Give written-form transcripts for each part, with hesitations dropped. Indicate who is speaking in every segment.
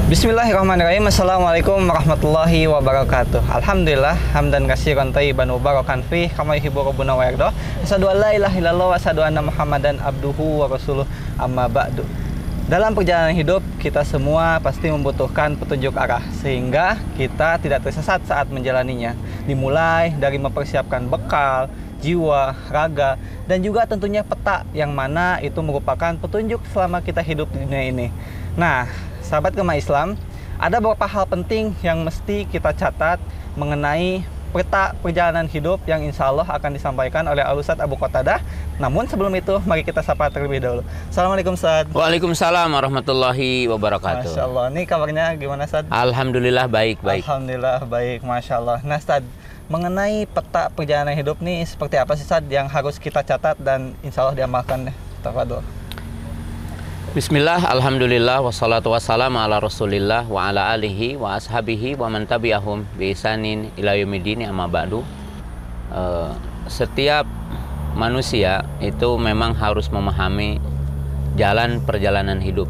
Speaker 1: Bismillahirrahmanirrahim. Assalamualaikum warahmatullahi wabarakatuh. Alhamdulillah hamdan katsiran thayyiban mubarakan fi kama yuhibbu rabbuna wa yarda. Asyhadu an la ilaha illallah wa asyhadu anna Muhammadan abduhu wa rasuluh. Amma ba'du. Dalam perjalanan hidup kita semua pasti membutuhkan petunjuk arah sehingga kita tidak tersesat saat menjalaninya. Dimulai dari mempersiapkan bekal, jiwa, raga, dan juga tentunya peta yang mana itu merupakan petunjuk selama kita hidup di dunia ini. Nah, sahabat Gema Islam, ada beberapa hal penting yang mesti kita catat mengenai peta perjalanan hidup yang insya Allah akan disampaikan oleh Al-Ustadz Abu Qatadah. Namun sebelum itu, mari kita sapa terlebih dahulu. Assalamualaikum Ustadz.
Speaker 2: Waalaikumsalam warahmatullahi wabarakatuh.
Speaker 1: Masya Allah, ini kabarnya gimana Ustadz?
Speaker 2: Alhamdulillah baik.
Speaker 1: Alhamdulillah baik, Masya Allah. Nah Ustadz, mengenai peta perjalanan hidup nih seperti apa sih Ustadz yang harus kita catat dan insya Allah diamalkan? Tafadhol.
Speaker 2: Bismillah, alhamdulillah, wassalatu wassalamu ala rasulillah wa ala alihi wa ashabihi wa man tabi'ahum bi ihsanin ila yaumiddin, amma ba'du. Setiap manusia itu memang harus memahami jalan perjalanan hidup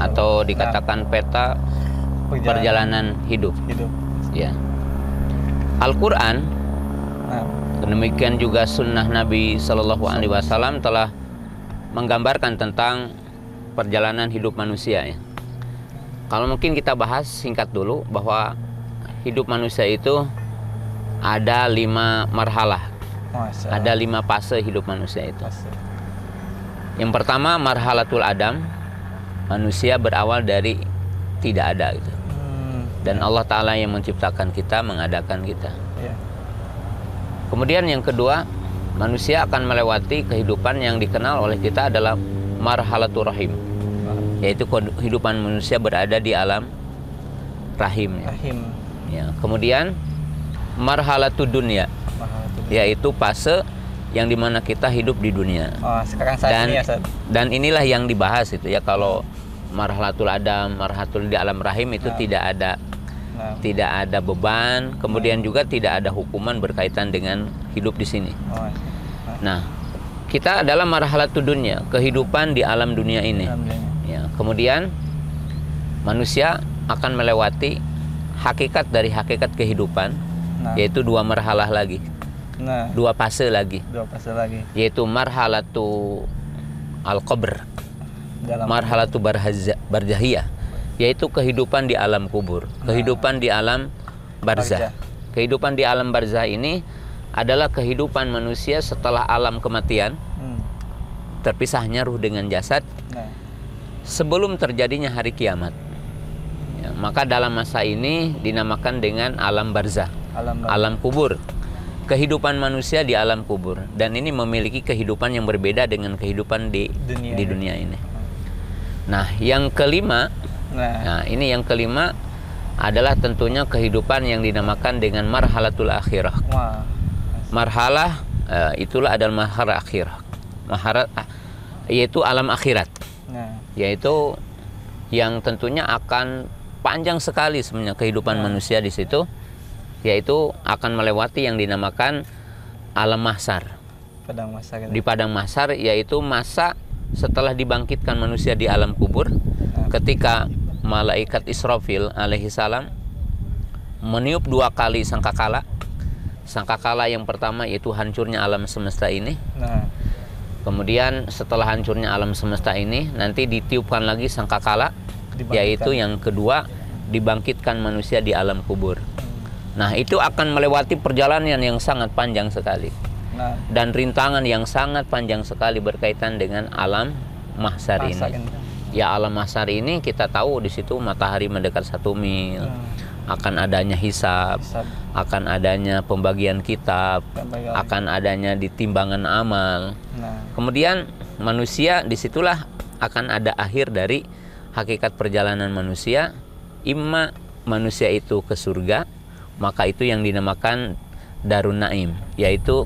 Speaker 2: atau dikatakan peta perjalanan hidup. Ya. Al-Quran, demikian juga sunnah Nabi Sallallahu Alaihi Wasallam telah menggambarkan tentang perjalanan hidup manusia ya. Kalau mungkin kita bahas singkat dulu bahwa hidup manusia itu ada 5 marhalah. Ada 5 fase hidup manusia itu. Yang pertama marhalatul adam, manusia berawal dari tidak ada gitu. Dan Allah Ta'ala yang menciptakan kita, mengadakan kita. Kemudian yang kedua, manusia akan melewati kehidupan yang dikenal oleh kita adalah marhalatul rahim, yaitu kehidupan manusia berada di alam rahim. Ya. Kemudian marhalatul dunia, yaitu fase yang dimana kita hidup di dunia.
Speaker 1: Sekarang saat ini ya, Ustaz. Dan
Speaker 2: inilah yang dibahas itu ya. Kalau marhalatul adam, marhalatul di alam rahim itu tidak ada beban, kemudian juga tidak ada hukuman berkaitan dengan hidup di sini. Nah, kita adalah marhalatul dunia, kehidupan di alam dunia ini. Ya, kemudian manusia akan melewati hakikat dari hakikat kehidupan, yaitu 2 marhalah lagi. 2 fase lagi. Yaitu marhalatul al-qabr, marhalatul barzahiyah, yaitu kehidupan di alam kubur, kehidupan di alam barzah. Kehidupan di alam barzah ini adalah kehidupan manusia setelah alam kematian, terpisahnya ruh dengan jasad, sebelum terjadinya hari kiamat. Ya, maka dalam masa ini dinamakan dengan alam barzah, alam kubur. Kehidupan manusia di alam kubur, dan ini memiliki kehidupan yang berbeda dengan kehidupan di dunia ini. Nah, yang kelima, ini yang kelima adalah tentunya kehidupan yang dinamakan dengan marhalatul akhirah. Marhalah itulah adalah marhalah akhirah, yaitu alam akhirat, yaitu yang tentunya akan panjang sekali sebenarnya kehidupan manusia di situ, yaitu akan melewati yang dinamakan alam mahsyar. Di padang mahsyar, yaitu masa setelah dibangkitkan manusia di alam kubur, ketika malaikat Israfil alaihi salam meniup 2 kali sangkakala. Sangkakala yang pertama yaitu hancurnya alam semesta ini. Kemudian setelah hancurnya alam semesta ini, nanti ditiupkan lagi sangkakala, yaitu yang kedua, dibangkitkan manusia di alam kubur. Nah, itu akan melewati perjalanan yang sangat panjang sekali. Dan rintangan yang sangat panjang sekali berkaitan dengan alam mahsyar ini. Ya, alam mahsyar ini kita tahu di situ matahari mendekat 1 mil. Akan adanya hisab, akan adanya pembagian kitab, akan adanya ditimbangan amal. Kemudian manusia disitulah akan ada akhir dari hakikat perjalanan manusia. Imma manusia itu ke surga, maka itu yang dinamakan Darun Naim, yaitu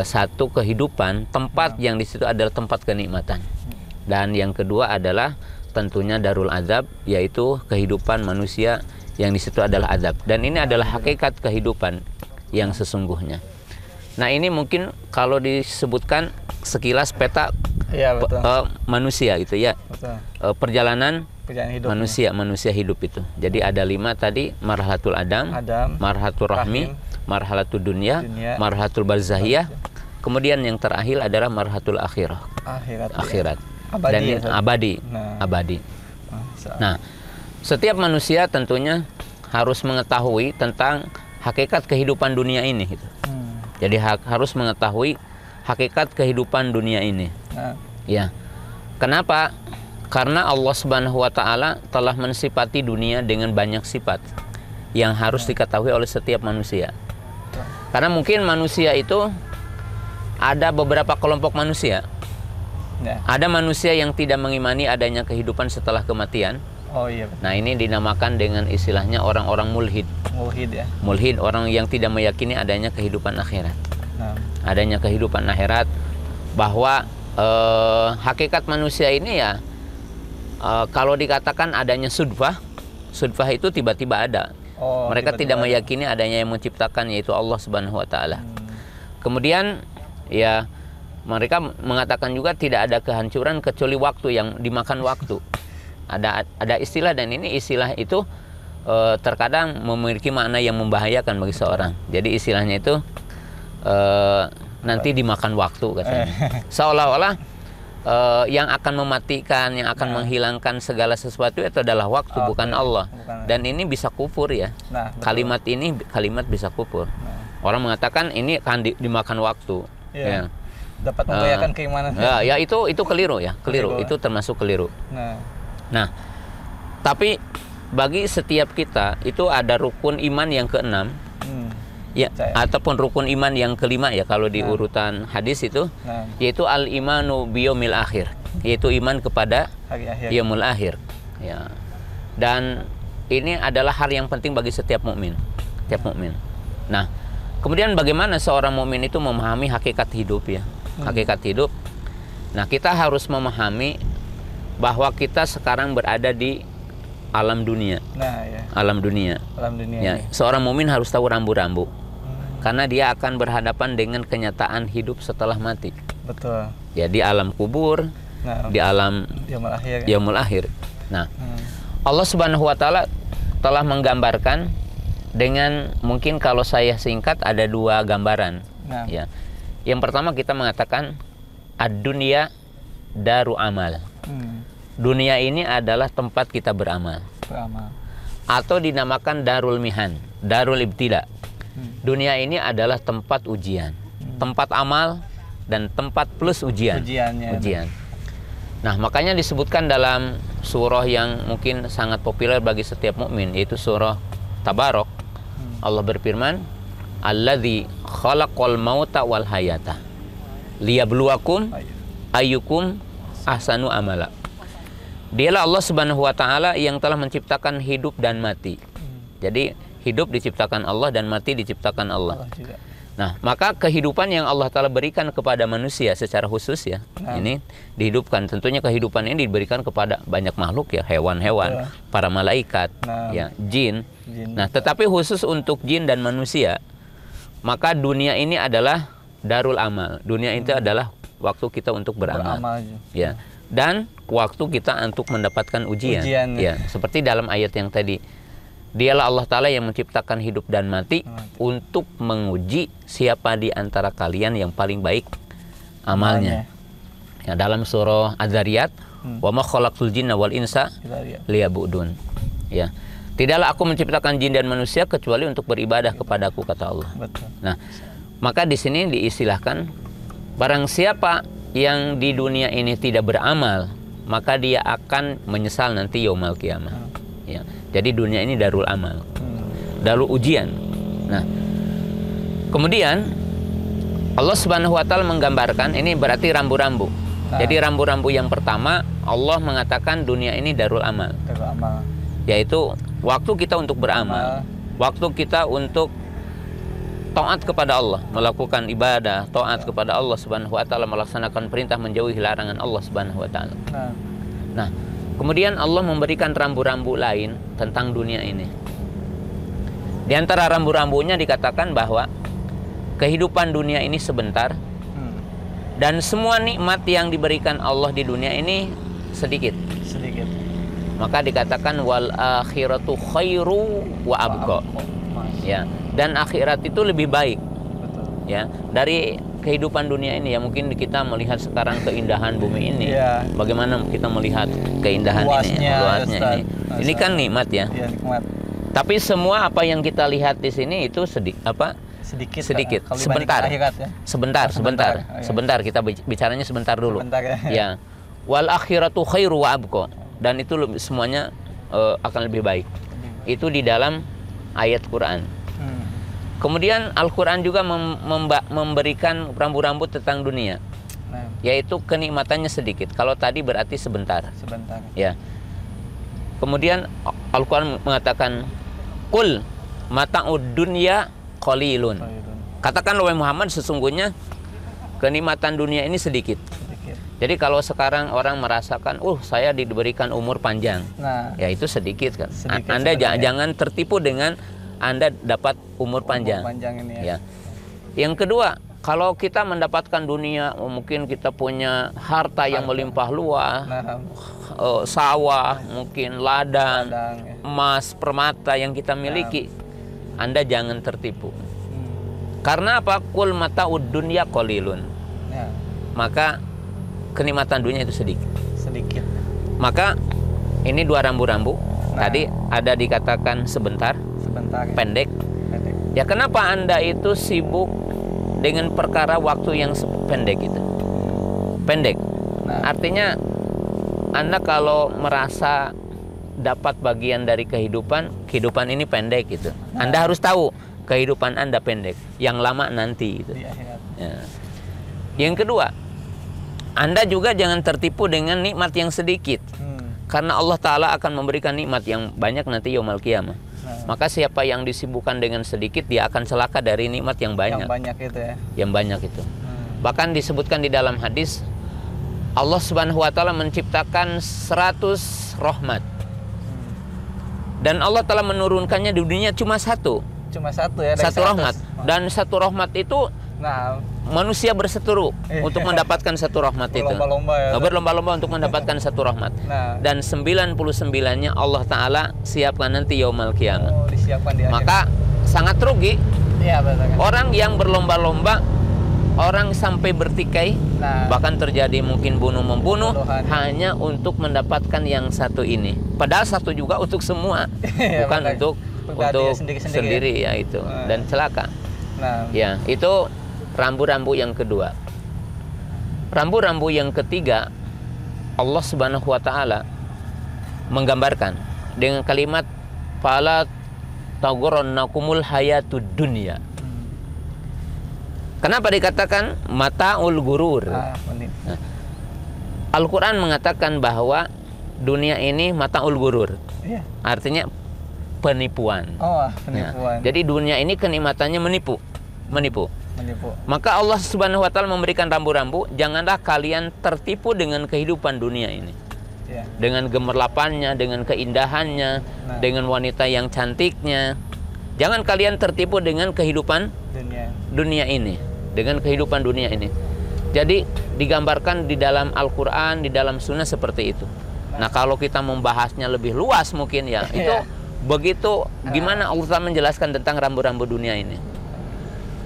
Speaker 2: satu kehidupan, tempat yang di situ adalah tempat kenikmatan. Dan yang kedua adalah tentunya Darul Azab, yaitu kehidupan manusia yang di situ adalah azab. Dan ini adalah hakikat kehidupan yang sesungguhnya. Nah, ini mungkin kalau disebutkan sekilas peta manusia gitu ya. Perjalanan manusia hidup itu. Jadi ada 5 tadi, marhalatul Adam, marhalatul Rahmi, marhalatul dunia, marhalatul barzahiyah. Kemudian yang terakhir adalah marhalatul akhirat. Dan abadi. Nah, setiap manusia tentunya harus mengetahui tentang hakikat kehidupan dunia ini gitu. Jadi harus mengetahui hakikat kehidupan dunia ini. Ya. Kenapa? Karena Allah Subhanahu wa taala telah mensifati dunia dengan banyak sifat yang harus diketahui oleh setiap manusia. Karena mungkin manusia itu ada beberapa kelompok manusia. Ada manusia yang tidak mengimani adanya kehidupan setelah kematian.
Speaker 1: Oh iya. Betul.
Speaker 2: Nah, ini dinamakan dengan istilahnya orang-orang mulhid. Mulhid, orang yang tidak meyakini adanya kehidupan akhirat. Adanya kehidupan akhirat, bahwa hakikat manusia ini ya, kalau dikatakan adanya sudfah itu tiba-tiba ada. Mereka tidak meyakini adanya yang menciptakan, yaitu Allah Subhanahu wa taala. Kemudian ya, mereka mengatakan juga tidak ada kehancuran kecuali waktu yang dimakan waktu. Ada istilah, dan ini istilah itu terkadang memiliki makna yang membahayakan bagi seorang. Jadi istilahnya itu nanti dimakan waktu katanya. Seolah-olah yang akan mematikan, yang akan menghilangkan segala sesuatu itu adalah waktu, bukan Allah. Dan ini bisa kufur ya. Kalimat bisa kufur. Orang mengatakan ini akan dimakan waktu. Ya.
Speaker 1: Dapat membahayakan keimanan.
Speaker 2: Ya itu keliru ya, keliru. Itu termasuk keliru. Nah, tapi bagi setiap kita itu ada rukun iman yang ke-6, ya, ataupun rukun iman yang ke-5 ya kalau di urutan hadis itu, yaitu al-imanu biyomil akhir, yaitu iman kepada yaumul akhir. Ya. Dan ini adalah hal yang penting bagi setiap mukmin, Nah, kemudian bagaimana seorang mukmin itu memahami hakikat hidup ya, hakikat hidup. Nah, kita harus memahami bahwa kita sekarang berada di alam dunia. Alam dunia. Ya, seorang mukmin harus tahu rambu-rambu. Karena dia akan berhadapan dengan kenyataan hidup setelah mati.
Speaker 1: Betul.
Speaker 2: Ya, di alam kubur, di alam yaumul akhir. Nah, Allah Subhanahu wa taala telah menggambarkan dengan, mungkin kalau saya singkat ada 2 gambaran. Ya. Yang pertama kita mengatakan ad-dunya daru amal. Dunia ini adalah tempat kita beramal. Atau dinamakan darul mihan, darul ibtila. Dunia ini adalah tempat ujian, tempat amal dan tempat plus ujian. Nah, makanya disebutkan dalam surah yang mungkin sangat populer bagi setiap mukmin, yaitu surah Tabarok. Allah berfirman, alladzi khalaqal mauta wal hayata liyabluwakum ayyukum ahsanu amala. Dialah Allah Subhanahu wa taala yang telah menciptakan hidup dan mati. Jadi hidup diciptakan Allah dan mati diciptakan Allah. Nah, maka kehidupan yang Allah taala berikan kepada manusia secara khusus ya, ini dihidupkan. Tentunya kehidupan ini diberikan kepada banyak makhluk ya, hewan-hewan, para malaikat, ya, jin. Nah, tetapi khusus untuk jin dan manusia, maka dunia ini adalah darul amal. Dunia itu adalah waktu kita untuk beramal. Ya. Dan waktu kita untuk mendapatkan ujian. Ya, seperti dalam ayat yang tadi, dialah Allah Ta'ala yang menciptakan hidup dan mati untuk menguji siapa di antara kalian yang paling baik amalnya. Ya, dalam surah Az-Zariyat, wa ma khalaqtul jinna wal insa liya'budun. Ya. Tidaklah aku menciptakan jin dan manusia kecuali untuk beribadah kepadaku, kata Allah. Nah, maka di sini diistilahkan, barang siapa yang di dunia ini tidak beramal, maka dia akan menyesal nanti yaumul qiyamah. Ya. Jadi dunia ini darul amal, darul ujian. Nah, kemudian Allah Subhanahu wa taala menggambarkan, ini berarti rambu-rambu. Jadi rambu-rambu yang pertama, Allah mengatakan dunia ini darul amal. Yaitu waktu kita untuk beramal, waktu kita untuk taat kepada Allah, melakukan ibadah, taat kepada Allah Subhanahu wa taala, melaksanakan perintah, menjauhi larangan Allah Subhanahu wa taala. Nah, kemudian Allah memberikan rambu-rambu lain tentang dunia ini. Di antara rambu-rambunya dikatakan bahwa kehidupan dunia ini sebentar, dan semua nikmat yang diberikan Allah di dunia ini sedikit. Maka dikatakan wal akhiratu khairu wa abqa. Ya, dan akhirat itu lebih baik.
Speaker 1: Betul.
Speaker 2: Ya, dari kehidupan dunia ini ya, mungkin kita melihat sekarang keindahan bumi ini.
Speaker 1: Iya.
Speaker 2: Bagaimana kita melihat keindahan ini, luasnya ini. Ini kan nikmat ya.
Speaker 1: Iya, nikmat.
Speaker 2: Tapi semua apa yang kita lihat di sini itu sedikit.
Speaker 1: Kalau
Speaker 2: Sebentar.
Speaker 1: akhirat, ya.
Speaker 2: Sebentar.
Speaker 1: Oh, iya.
Speaker 2: Sebentar, kita bicaranya sebentar dulu.
Speaker 1: Sebentar, ya.
Speaker 2: Ya. Wal akhiratu khairu wa abqa. Dan itu semuanya akan lebih baik. Itu di dalam ayat Quran. Kemudian Al-Quran juga memberikan rambu-rambu tentang dunia.
Speaker 1: Nah,
Speaker 2: Yaitu kenikmatannya sedikit. Kalau tadi berarti sebentar.
Speaker 1: sebentar.
Speaker 2: Ya. Kemudian Al-Quran mengatakan, Qul mata'ud dunya qalilun. Katakan wahai Muhammad, sesungguhnya kenikmatan dunia ini sedikit. Jadi kalau sekarang orang merasakan, saya diberikan umur panjang.
Speaker 1: Nah,
Speaker 2: Ya itu sedikit kan.
Speaker 1: Sedikit
Speaker 2: Anda
Speaker 1: sebenarnya.
Speaker 2: jangan tertipu dengan Anda dapat umur panjang.
Speaker 1: panjang ini ya.
Speaker 2: Ya. Yang kedua, kalau kita mendapatkan dunia, mungkin kita punya harta yang melimpah luas,
Speaker 1: Nah,
Speaker 2: sawah, mungkin ladang,
Speaker 1: kadang ya.
Speaker 2: emas, permata yang kita miliki, Anda jangan tertipu.
Speaker 1: Hmm.
Speaker 2: Karena apa? Qul mata'ud dunya qalilun.
Speaker 1: Ya,
Speaker 2: Maka kenikmatan dunia itu sedikit.
Speaker 1: sedikit.
Speaker 2: Maka ini dua rambu-rambu.
Speaker 1: Nah.
Speaker 2: Tadi ada dikatakan sebentar,
Speaker 1: Sebentar. Ya.
Speaker 2: pendek.
Speaker 1: Pendek.
Speaker 2: Ya kenapa Anda itu sibuk dengan perkara waktu yang pendek itu? Pendek.
Speaker 1: Nah.
Speaker 2: Artinya Anda kalau merasa dapat bagian dari kehidupan ini pendek gitu. Anda harus tahu kehidupan Anda pendek, yang lama nanti gitu.
Speaker 1: Di akhirat.
Speaker 2: Ya. Yang kedua, Anda juga jangan tertipu dengan nikmat yang sedikit. Karena Allah Ta'ala akan memberikan nikmat yang banyak nanti yaumul qiyamah.
Speaker 1: Nah,
Speaker 2: Maka siapa yang disibukkan dengan sedikit, dia akan celaka dari nikmat yang banyak.
Speaker 1: yang banyak itu ya.
Speaker 2: Yang banyak itu. Bahkan disebutkan di dalam hadis, Allah Subhanahu wa Ta'ala menciptakan 100 rahmat. Dan Allah telah menurunkannya di dunia cuma satu.
Speaker 1: Cuma satu ya. dari
Speaker 2: Satu
Speaker 1: 100.
Speaker 2: rahmat. Dan satu rahmat itu
Speaker 1: Nah,
Speaker 2: manusia berseteru untuk mendapatkan satu rahmat itu.
Speaker 1: berlomba-lomba ya.
Speaker 2: Berlomba-lomba untuk mendapatkan satu rahmat.
Speaker 1: Nah,
Speaker 2: Dan 99-nya Allah Ta'ala siapkan nanti yaumul qiyamah.
Speaker 1: disiapkan di akhirat.
Speaker 2: Maka sangat rugi
Speaker 1: Iya, betul kan.
Speaker 2: orang yang berlomba-lomba, orang sampai bertikai,
Speaker 1: Nah,
Speaker 2: bahkan terjadi mungkin bunuh-membunuh
Speaker 1: Pembunuhan.
Speaker 2: hanya untuk mendapatkan yang satu ini. Padahal satu juga untuk semua,
Speaker 1: Iya,
Speaker 2: bukan
Speaker 1: betul.
Speaker 2: untuk
Speaker 1: Pribadi sendiri-sendiri
Speaker 2: sendiri ya itu.
Speaker 1: Nah.
Speaker 2: Dan celaka.
Speaker 1: nah,
Speaker 2: Ya, itu rambu-rambu yang kedua. Rambu-rambu yang ketiga, Allah Subhanahu wa Ta'ala menggambarkan dengan kalimat fala taghurrannakumul hayatud dunya. Kenapa dikatakan mataul gurur?
Speaker 1: menipu.
Speaker 2: Al-Quran mengatakan bahwa dunia ini mataul gurur,
Speaker 1: Iya.
Speaker 2: artinya penipuan.
Speaker 1: Oh,
Speaker 2: Ya,
Speaker 1: penipuan.
Speaker 2: jadi dunia ini kenikmatannya menipu.
Speaker 1: Menipu.
Speaker 2: Maka Allah Subhanahu wa Ta'ala memberikan rambu-rambu, janganlah kalian tertipu dengan kehidupan dunia ini.
Speaker 1: Iya.
Speaker 2: Dengan gemerlapannya, dengan keindahannya, dengan wanita yang cantiknya. Jangan kalian tertipu dengan kehidupan dunia ini, dengan kehidupan dunia ini. Jadi digambarkan di dalam Al-Quran, di dalam Sunnah seperti itu. Nah, kalau kita membahasnya lebih luas mungkin ya, itu begitu gimana Allah Ta'ala menjelaskan tentang rambu-rambu dunia ini.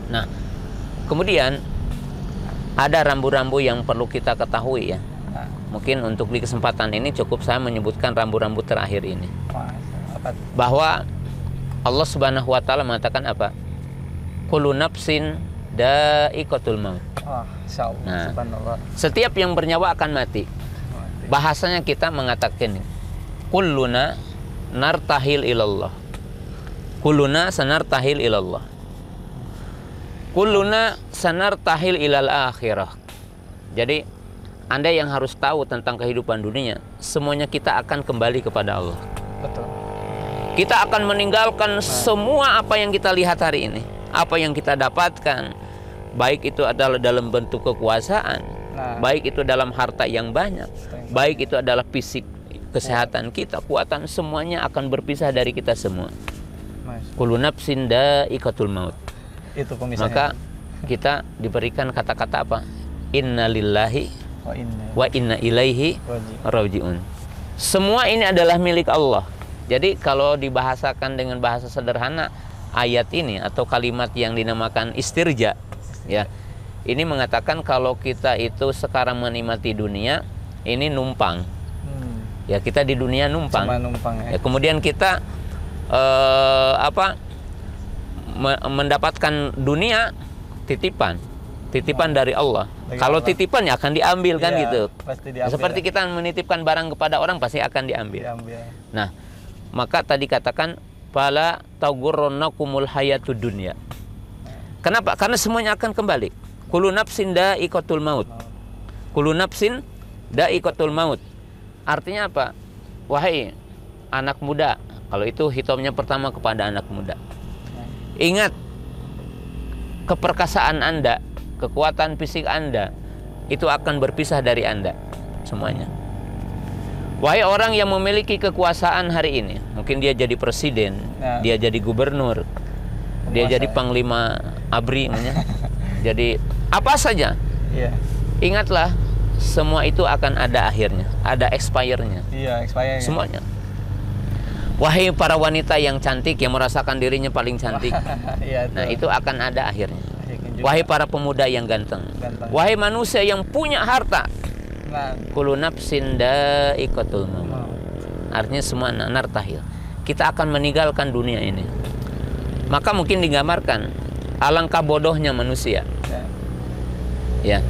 Speaker 2: Nah, kemudian ada rambu-rambu yang perlu kita ketahui ya. Mungkin untuk di kesempatan ini cukup saya menyebutkan rambu-rambu terakhir ini. Bahwa Allah Subhanahu wa Ta'ala mengatakan apa? Kullu nafsin da'iqatul maut. Nah, setiap yang bernyawa akan mati. Bahasanya kita mengatakan kulluna nartahil ilallah. Kulluna sanartahil ilallah. Kulluna sanartahil ilal akhirah. Jadi Anda yang harus tahu tentang kehidupan dunia, semuanya kita akan kembali kepada Allah.
Speaker 1: Betul.
Speaker 2: Kita akan meninggalkan semua apa yang kita lihat hari ini, apa yang kita dapatkan, baik itu adalah dalam bentuk kekuasaan, baik itu dalam harta yang banyak, baik itu adalah fisik, kesehatan kita, kekuatan, semuanya akan berpisah dari kita semua. Kullu nafsin da'iqatul maut.
Speaker 1: Itu pemisahnya.
Speaker 2: Maka kita diberikan kata-kata apa? Inna lillahi wa inna ilaihi raji'un. Semua ini adalah milik Allah. Jadi kalau dibahasakan dengan bahasa sederhana, ayat ini atau kalimat yang dinamakan istirja, ya, ini mengatakan kalau kita itu sekarang menikmati dunia, ini numpang. Ya, kita di dunia numpang.
Speaker 1: Cuma numpang, ya.
Speaker 2: Ya, kemudian kita mendapatkan dunia titipan dari Allah. Kalau titipan ya akan diambil kan, gitu.
Speaker 1: Pasti diambil,
Speaker 2: seperti
Speaker 1: ya.
Speaker 2: kita menitipkan barang kepada orang pasti akan diambil. Nah, maka tadi katakan fala taghurrannakumul hayatud dunya. Kenapa? Karena semuanya akan kembali. Kullu nafsin dha'iqatul maut. Kullu nafsin dha'iqatul maut. Artinya apa? Wahai anak muda, kalau itu hitamnya pertama kepada anak muda. Ingat, keperkasaan Anda, kekuatan fisik Anda, itu akan berpisah dari Anda semuanya. Wahai orang yang memiliki kekuasaan hari ini, mungkin dia jadi presiden, dia jadi gubernur, dia jadi panglima ABRI, jadi apa saja. Ingatlah, semua itu akan ada akhirnya, ada expire-nya.
Speaker 1: Expire-nya.
Speaker 2: Semuanya. Wahai para wanita yang cantik, yang merasakan dirinya paling cantik, nah itu akan ada akhirnya. Wahai para pemuda yang ganteng, wahai manusia yang punya harta, kullu nafsin dha'iqatul maut. Artinya semua nartahil. Kita akan meninggalkan dunia ini. Maka mungkin digambarkan alangkah bodohnya manusia. Ya,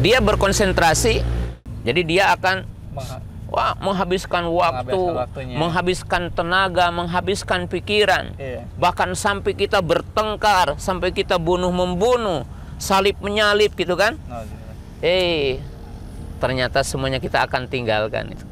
Speaker 2: dia berkonsentrasi, jadi dia akan menghabiskan waktu, menghabiskan tenaga, menghabiskan pikiran, bahkan sampai kita bertengkar, sampai kita bunuh-membunuh, salib menyalip, gitu kan? Ternyata semuanya kita akan tinggalkan itu.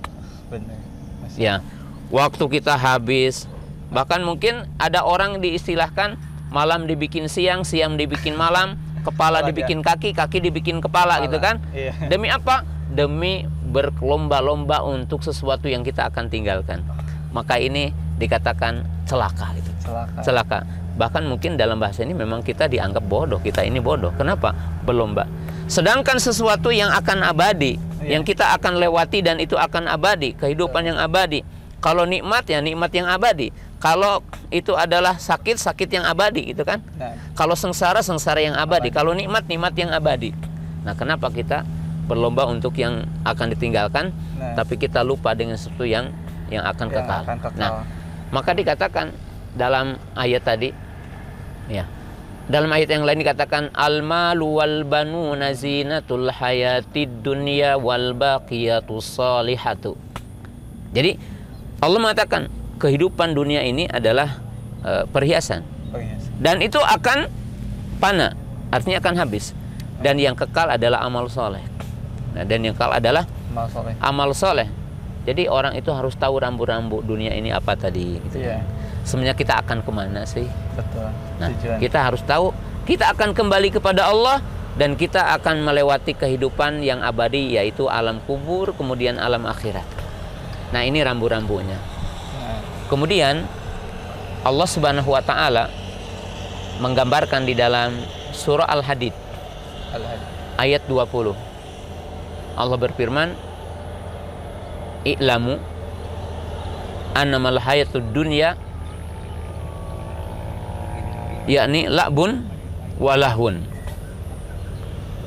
Speaker 2: Ya, waktu kita habis, bahkan mungkin ada orang diistilahkan malam dibikin siang, siang dibikin malam, kepala dibikin kaki, kaki dibikin kepala, gitu kan? Demi apa? Demi berlomba-lomba untuk sesuatu yang kita akan tinggalkan. Maka ini dikatakan celaka, gitu. Celaka. Bahkan mungkin dalam bahasa ini memang kita dianggap bodoh. Kita ini bodoh. Kenapa? Berlomba. Sedangkan sesuatu yang akan abadi, yang kita akan lewati dan itu akan abadi, kehidupan yang abadi. Kalau nikmat ya nikmat yang abadi. Kalau itu adalah sakit, sakit yang abadi, gitu kan? Kalau sengsara, sengsara yang abadi. Kalau nikmat, nikmat yang abadi. Nah, kenapa kita berlomba untuk yang akan ditinggalkan, tapi kita lupa dengan sesuatu yang akan kekal. Nah, maka dikatakan dalam ayat tadi, ya, dalam ayat yang lain dikatakan al-malu wal banuna zinatul hayatid dunya wal baqiyatus salihatu. Jadi Allah mengatakan kehidupan dunia ini adalah perhiasan. Dan itu akan fana, artinya akan habis. Dan yang kekal adalah amal soleh. Nah, dan yang kekal adalah amal soleh. Jadi orang itu harus tahu rambu-rambu dunia ini apa tadi, gitu. Sebenarnya kita akan kemana sih?
Speaker 1: Betul.
Speaker 2: Nah, kita harus tahu kita akan kembali kepada Allah dan kita akan melewati kehidupan yang abadi, yaitu alam kubur, kemudian alam akhirat. Nah, ini rambu-rambunya. Kemudian Allah Subhanahu wa taala menggambarkan di dalam surah Al-Hadid ayat 20. Allah berfirman, "I'lamu annamal hayatud dunya yakni la'bun walahun."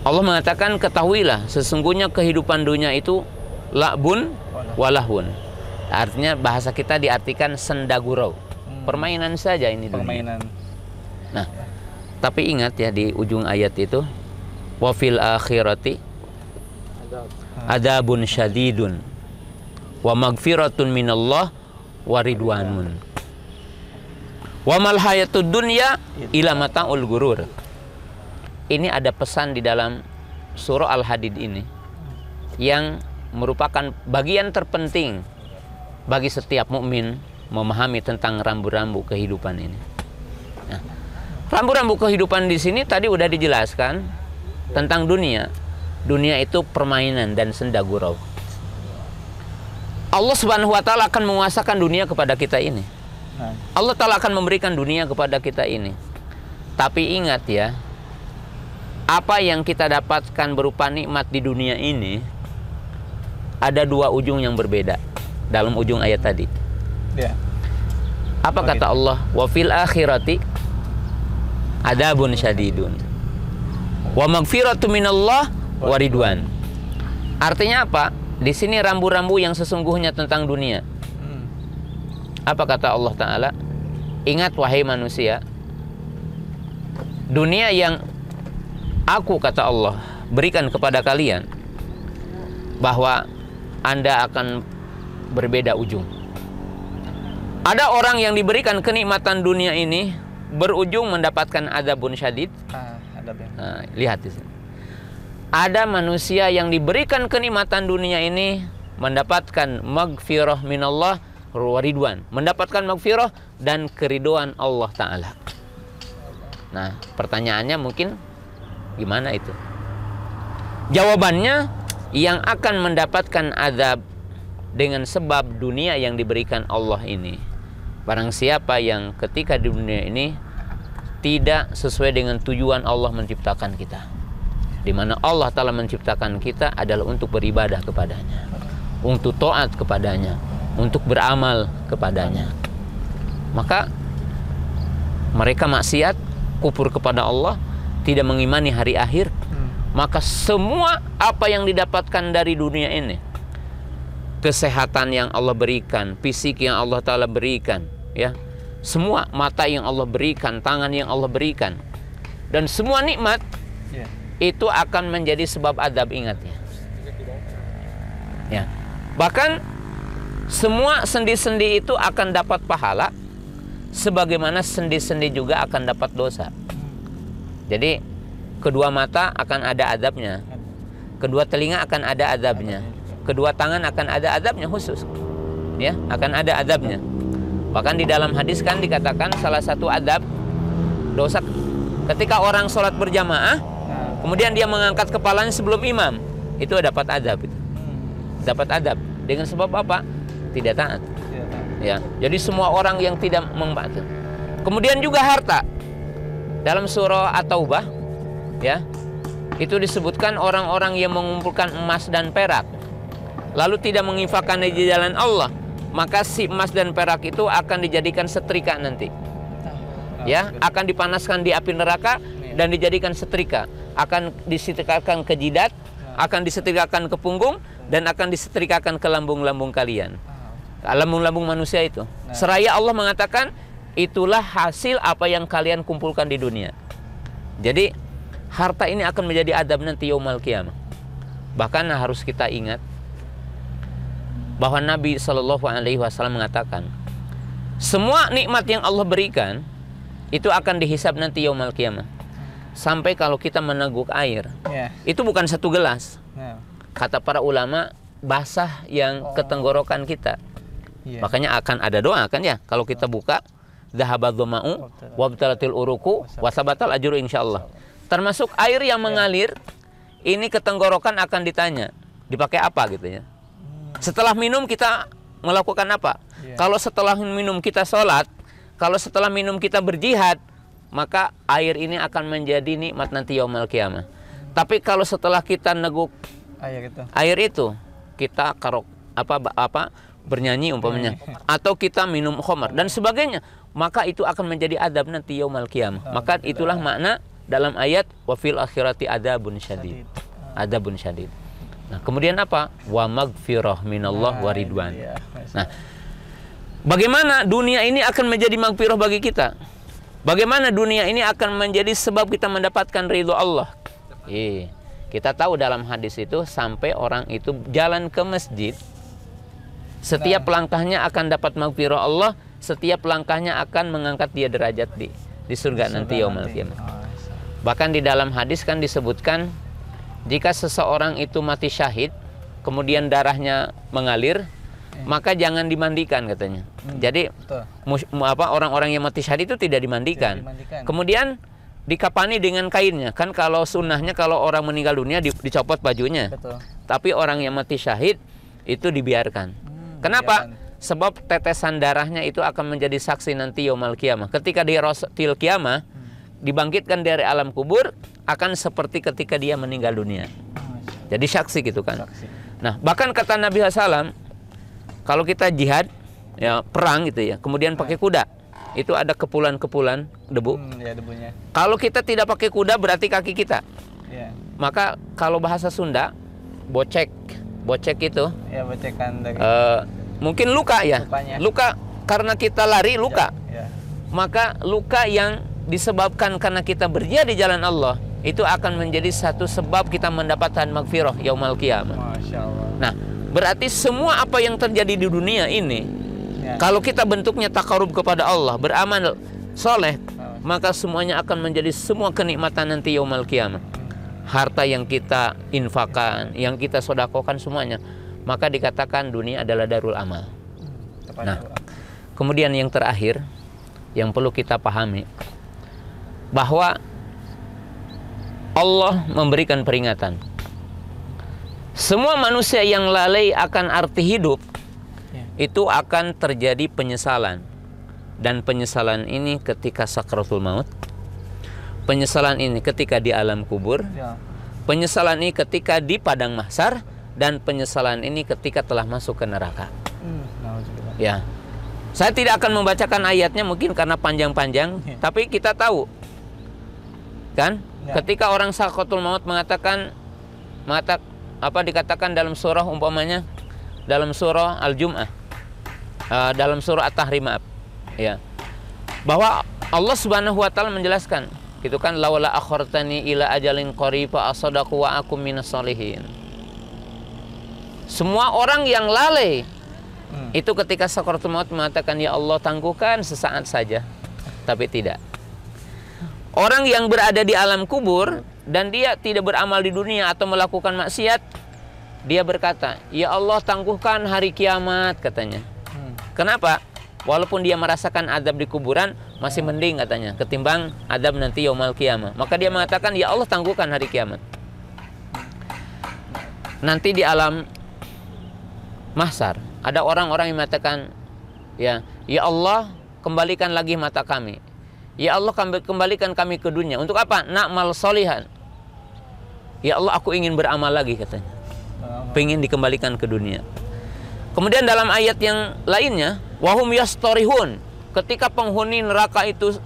Speaker 2: Allah mengatakan, ketahuilah sesungguhnya kehidupan dunia itu la'bun walahun. Artinya bahasa kita diartikan senda gurau. Permainan saja ini dunia. Nah, tapi ingat ya di ujung ayat itu, wa fil akhirati adabun syadidun wa magfiratun minallah wa ridwanun wa mal hayatud dunya ila mata'ul gurur. Ini ada pesan di dalam surah Al-Hadid ini yang merupakan bagian terpenting bagi setiap mukmin memahami tentang rambu-rambu kehidupan ini. Nah, rambu-rambu kehidupan di sini tadi udah dijelaskan tentang dunia. Dunia itu permainan dan senda gurau. Allah Subhanahu wa taala akan menguasakan dunia kepada kita ini. Allah taala akan memberikan dunia kepada kita ini. Tapi ingat ya, apa yang kita dapatkan berupa nikmat di dunia ini ada dua ujung yang berbeda. dalam ujung ayat tadi.
Speaker 1: Ya.
Speaker 2: Apa kata Allah? Wa fil akhirati adabun syadidun. Wa magfiratu minallah wa ridwan. Artinya apa? Di sini rambu-rambu yang sesungguhnya tentang dunia. Apa kata Allah Ta'ala? Ingat wahai manusia, dunia yang aku, kata Allah, berikan kepada kalian, bahwa Anda akan berbeda ujung. Ada orang yang diberikan kenikmatan dunia ini berujung mendapatkan adabun syadid. Nah, lihat di sini. Ada manusia yang diberikan kenikmatan dunia ini mendapatkan magfirah minallah wa ridwan, mendapatkan magfirah dan keriduan Allah Ta'ala. Nah, pertanyaannya mungkin gimana itu? Jawabannya, yang akan mendapatkan azab dengan sebab dunia yang diberikan Allah ini, barang siapa yang ketika di dunia ini tidak sesuai dengan tujuan Allah menciptakan kita, di mana Allah Ta'ala menciptakan kita adalah untuk beribadah kepadanya, untuk taat kepadanya, untuk beramal kepadanya. Maka mereka maksiat, kufur kepada Allah, tidak mengimani hari akhir, maka semua apa yang didapatkan dari dunia ini, kesehatan yang Allah berikan, fisik yang Allah Ta'ala berikan, ya, semua mata yang Allah berikan, tangan yang Allah berikan, dan semua nikmat itu akan menjadi sebab azab, ingatnya. Ya. Bahkan semua sendi-sendi itu akan dapat pahala, sebagaimana sendi-sendi juga akan dapat dosa. Jadi kedua mata akan ada azabnya, kedua telinga akan ada azabnya, kedua tangan akan ada azabnya khusus, ya, akan ada azabnya. Bahkan di dalam hadis kan dikatakan salah satu azab dosa ketika orang sholat berjamaah, kemudian dia mengangkat kepalanya sebelum imam, itu dapat azab, itu dapat azab dengan sebab apa? Tidak taat. Ya, jadi semua orang yang tidak membantu. Kemudian juga harta. Dalam surah At-Taubah, ya, itu disebutkan orang-orang yang mengumpulkan emas dan perak lalu tidak menginfakkan di jalan Allah, maka si emas dan perak itu akan dijadikan setrika nanti. Ya, akan dipanaskan di api neraka dan dijadikan setrika, akan disetrikakan ke jidat, akan disetrikakan ke punggung, dan akan disetrikakan ke lambung-lambung kalian, lambung-lambung manusia itu. Seraya Allah mengatakan, itulah hasil apa yang kalian kumpulkan di dunia. Jadi harta ini akan menjadi adab nanti yaumul qiyamah. Bahkan harus kita ingat bahwa Nabi SAW mengatakan, semua nikmat yang Allah berikan itu akan dihisab nanti yaumul qiyamah. Sampai kalau kita meneguk air, itu bukan satu gelas. Kata para ulama, basah yang ke tenggorokan kita. Makanya akan ada doa kan ya, kalau kita buka, dhahabadh-dhama'u wabtalatil uruku wasabatal ajru insyaallah. Termasuk air yang mengalir ini ke tenggorokan akan ditanya, dipakai apa gitu ya. Setelah minum kita melakukan apa? Kalau setelah minum kita sholat, kalau setelah minum kita berjihad, maka air ini akan menjadi nikmat nanti yaumul qiyamah. Tapi kalau setelah kita neguk air itu kita bernyanyi umpamanya, atau kita minum khamar dan sebagainya, maka itu akan menjadi adab nanti yaumul qiyamah. Maka itulah makna dalam ayat wa fil akhirati adabun syadid. Adabun syadid. Nah, kemudian apa? Wa magfirah minallah wa ridwan. Nah, bagaimana dunia ini akan menjadi magfirah bagi kita? Bagaimana dunia ini akan menjadi sebab kita mendapatkan ridho Allah? Kita tahu dalam hadis itu, sampai orang itu jalan ke masjid, setiap langkahnya akan dapat magfirah Allah, setiap langkahnya akan mengangkat dia derajat di surga nanti yaumul qiyamah. Bahkan di dalam hadis kan disebutkan, jika seseorang itu mati syahid, kemudian darahnya mengalir, maka jangan dimandikan katanya. Jadi orang-orang yang mati syahid itu tidak dimandikan. Kemudian dikapani dengan kainnya. Kan kalau sunnahnya kalau orang meninggal dunia dicopot bajunya. Tapi orang yang mati syahid itu dibiarkan. Kenapa? Sebab tetesan darahnya itu akan menjadi saksi nanti yaumul qiyamah. Ketika di rosil qiyamah dibangkitkan dari alam kubur, akan seperti ketika dia meninggal dunia. Jadi saksi gitu kan. Nah, bahkan kata Nabi SAW, Kalau kita jihad, ya perang gitu ya, kemudian pakai kuda, itu ada kepulan-kepulan debu.
Speaker 1: Ya, debunya.
Speaker 2: Kalau kita tidak pakai kuda berarti kaki kita.
Speaker 1: Ya.
Speaker 2: Maka kalau bahasa Sunda, bocek itu.
Speaker 1: Ya, bocekan dari.
Speaker 2: Mungkin luka ya.
Speaker 1: Lukanya.
Speaker 2: Luka karena kita lari luka.
Speaker 1: Ya.
Speaker 2: Maka luka yang disebabkan karena kita berjihad di jalan Allah itu akan menjadi satu sebab kita mendapatkan magfirah yaumal qiyamah.
Speaker 1: Masya Allah.
Speaker 2: Nah, berarti semua apa yang terjadi di dunia ini,
Speaker 1: Ya.
Speaker 2: kalau kita bentuknya takarub kepada Allah, beramal soleh, maka semuanya akan menjadi semua kenikmatan nanti yaumal qiyamah. Harta yang kita infakkan, yang kita sodakokan semuanya, maka dikatakan dunia adalah darul amal. Nah, kemudian yang terakhir yang perlu kita pahami, bahwa Allah memberikan peringatan. Semua manusia yang lalai akan arti hidup, itu akan terjadi penyesalan. Dan penyesalan ini ketika sakratul maut, penyesalan ini ketika di alam kubur, penyesalan ini ketika di padang mahsyar, dan penyesalan ini ketika telah masuk ke neraka. Ya, saya tidak akan membacakan ayatnya mungkin karena panjang-panjang, tapi kita tahu kan, ketika orang sakratul maut mengatakan apa dikatakan dalam surah, umpamanya dalam surah Al-Jum'ah, dalam surah At-Tahrim, ya, bahwa Allah Subhanahu wa taala menjelaskan gitu kan, laula akhartani ila ajalin qarib fa asadaqu wa akum minas solihin. Semua orang yang lalai itu ketika sakratul maut mengatakan, ya Allah tangguhkan sesaat saja, tapi tidak. Orang yang berada di alam kubur dan dia tidak beramal di dunia atau melakukan maksiat, dia berkata, ya Allah tangguhkan hari kiamat, katanya. Kenapa? Walaupun dia merasakan adab di kuburan, masih mending katanya ketimbang adab nanti yaumal qiyamah. Maka dia mengatakan, ya Allah tangguhkan hari kiamat. Nanti di alam mahsyar ada orang-orang yang mengatakan, ya Allah kembalikan lagi mata kami. Ya Allah kembalikan kami ke dunia. Untuk apa? Na'mal solihan. Ya Allah aku ingin beramal lagi, katanya. Pengen dikembalikan ke dunia. Kemudian dalam ayat yang lainnya, wahum yastorihun, ketika penghuni neraka itu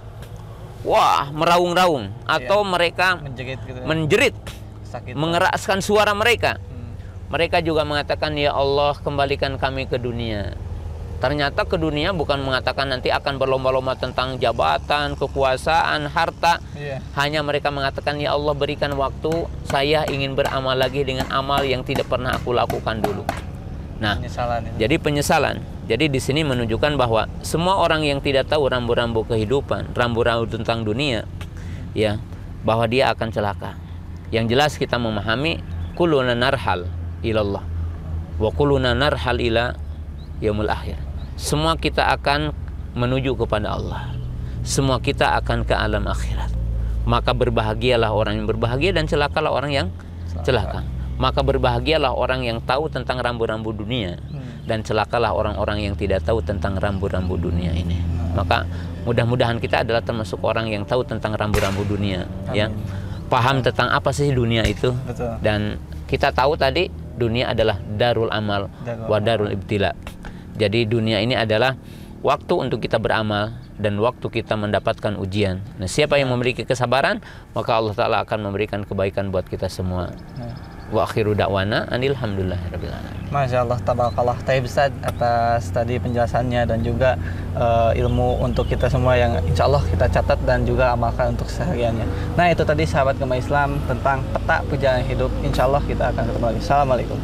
Speaker 2: meraung-raung atau mereka menjerit, mengeraskan suara mereka. Mereka juga mengatakan, ya Allah kembalikan kami ke dunia. Ternyata ke dunia bukan mengatakan nanti akan berlomba-lomba tentang jabatan, kekuasaan, harta. Hanya mereka mengatakan, ya Allah berikan waktu, saya ingin beramal lagi dengan amal yang tidak pernah aku lakukan dulu. Nah, jadi penyesalan. Jadi di sini menunjukkan bahwa semua orang yang tidak tahu rambu-rambu kehidupan, rambu-rambu tentang dunia, ya, bahwa dia akan celaka. Yang jelas kita memahami, kuluna narhal ilallah wa kuluna narhal ila yaumul akhir. Semua kita akan menuju kepada Allah. Semua kita akan ke alam akhirat. Maka berbahagialah orang yang berbahagia dan celakalah orang yang celaka. Maka berbahagialah orang yang tahu tentang rambu-rambu dunia dan celakalah orang-orang yang tidak tahu tentang rambu-rambu dunia ini. Maka mudah-mudahan kita adalah termasuk orang yang tahu tentang rambu-rambu dunia. Ya, paham tentang apa sih dunia itu. Dan kita tahu tadi dunia adalah darul amal wa darul ibtila. Jadi dunia ini adalah waktu untuk kita beramal dan waktu kita mendapatkan ujian. Nah, siapa yang memiliki kesabaran, maka Allah Ta'ala akan memberikan kebaikan buat kita semua. Wa akhiru da'wana anilhamdulillahirabbil alamin.
Speaker 1: Masya Allah, tabarakallah. Taib Ustaz atas tadi penjelasannya dan juga ilmu untuk kita semua yang insya Allah kita catat dan juga amalkan untuk sehariannya. Nah, itu tadi sahabat Gema Islam tentang peta perjalanan hidup. Insya Allah kita akan ketemu lagi. Assalamualaikum.